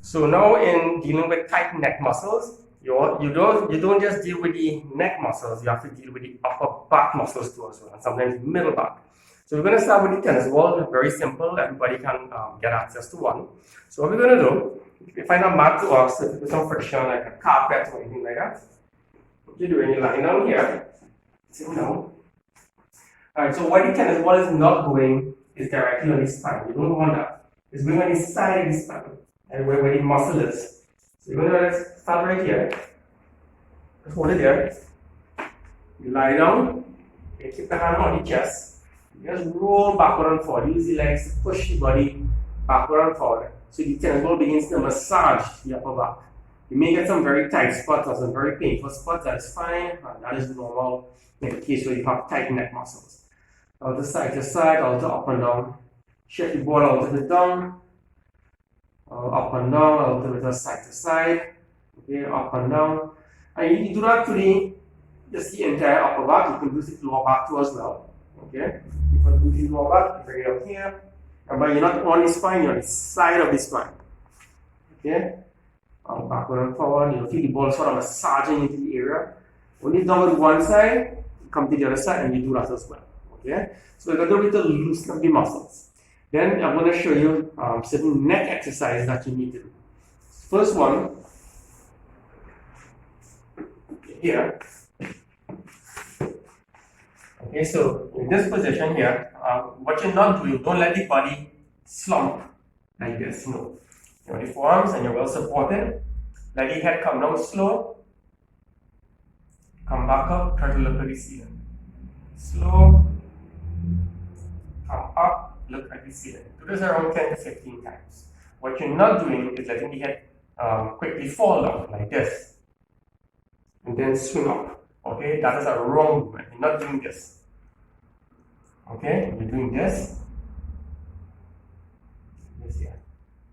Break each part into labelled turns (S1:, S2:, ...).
S1: So now in dealing with tight neck muscles, you don't just deal with the neck muscles, you have to deal with the upper back muscles too as well, and sometimes middle back. So we're going to start with the tennis ball. Very simple. Everybody can get access to one. So what we're going to do, if you find a mat or with some friction like a carpet or anything like that, what you do when you lie down here, sit down. Alright, so why the tennis ball is not going is directly on the spine. You don't want that. It's going on the side of the spine, and where the muscle is. So you're going to start right here. Just hold it there. You lie down. You keep the hand on the chest. You just roll backward and forward. Use the legs to push the body backward and forward. So the tennis ball begins to massage the upper back. You may get some very tight spots or some very painful spots. That is fine. And that is normal in the case where you have tight neck muscles. Out side to side, out up and down. Shift the ball out of the down. Up and down, out of the side to side. Okay, up and down. And you do that to just the entire upper back. You can do the lower back too as well. Okay, you can do the lower back, bring it up here. But you're not on the spine, you're on the side of the spine. Okay, backward and forward. You feel the ball sort of massaging into the area. When you're done with one side, you come to the other side and you do that as well. Okay, so we're going to do with the loosen of the muscles. Then I'm going to show you certain neck exercises that you need to do. First one, here. Okay, so in this position here, what you're not doing, don't let the body slump like this. No. You know, the forearms and you're well supported. Let the head come down slow. Come back up, try to look at the ceiling. Slow. Come up, look at the ceiling. Do this around 10 to 15 times. What you're not doing is letting the head quickly fall down like this. And then swing up. Okay, that is a wrong movement. You're not doing this. Okay, you're doing this. This here.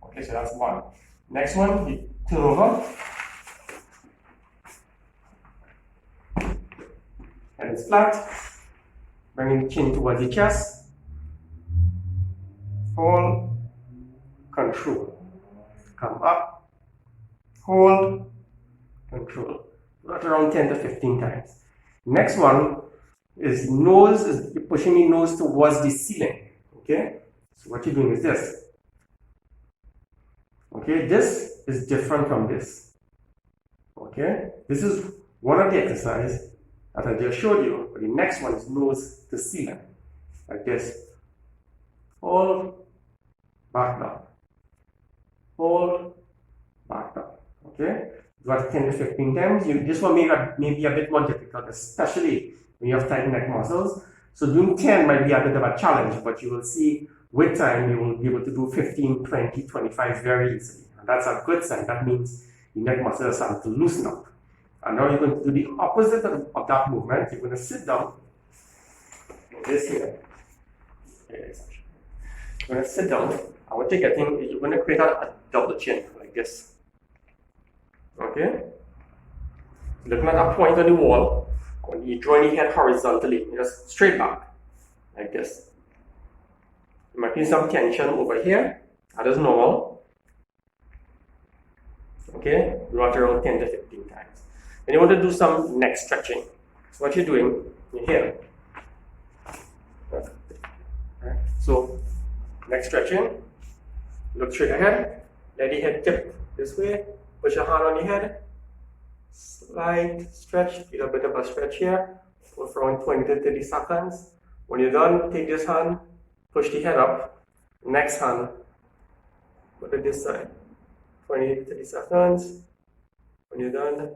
S1: Okay, so that's one. Next one, you turn over. Head is flat. Bringing the chin towards the chest. Hold. Control. Come up. Hold. Control. That's around 10 to 15 times. Next one is you're pushing the nose towards the ceiling. Okay? So what you're doing is this. Okay? This is different from this. Okay? This is one of the exercises that I just showed you. But the next one is nose to ceiling. Like this. Hold. Back down. Hold. Back down. Okay? About 10 to 15 times. This one may be a bit more difficult, especially when you have tight neck muscles. So doing 10 might be a bit of a challenge, but you will see with time you will be able to do 15, 20, 25 very easily. And that's a good sign. That means the neck muscles are starting to loosen up. And now you're going to do the opposite of that movement. You're going to sit down. This here. You're going to sit down. And what you're getting is you're going to create a double chin like this. Okay, looking at that point on the wall, when you draw the head horizontally, just straight back, like this. You might feel some tension over here, that is normal. Okay, do that around 10 to 15 times. Then you want to do some neck stretching. So what you're doing, you're here. Right. So, neck stretching, look straight ahead, let the head tip this way. Put your hand on your head, slight stretch, get a bit of a stretch here, for around 20 to 30 seconds. When you're done, take this hand, push the head up, next hand, put it this side, 20 to 30 seconds. When you're done,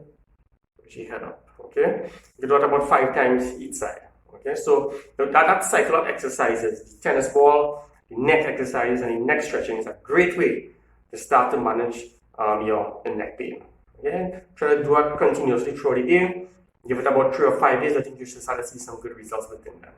S1: push your head up, okay? You do that about 5 times each side, okay? So that cycle of exercises, the tennis ball, the neck exercise, and the neck stretching is a great way to start to manage your neck pain. Okay? Try to do it continuously throughout the day. Give it about 3 or 5 days. I think you should start to see some good results within that.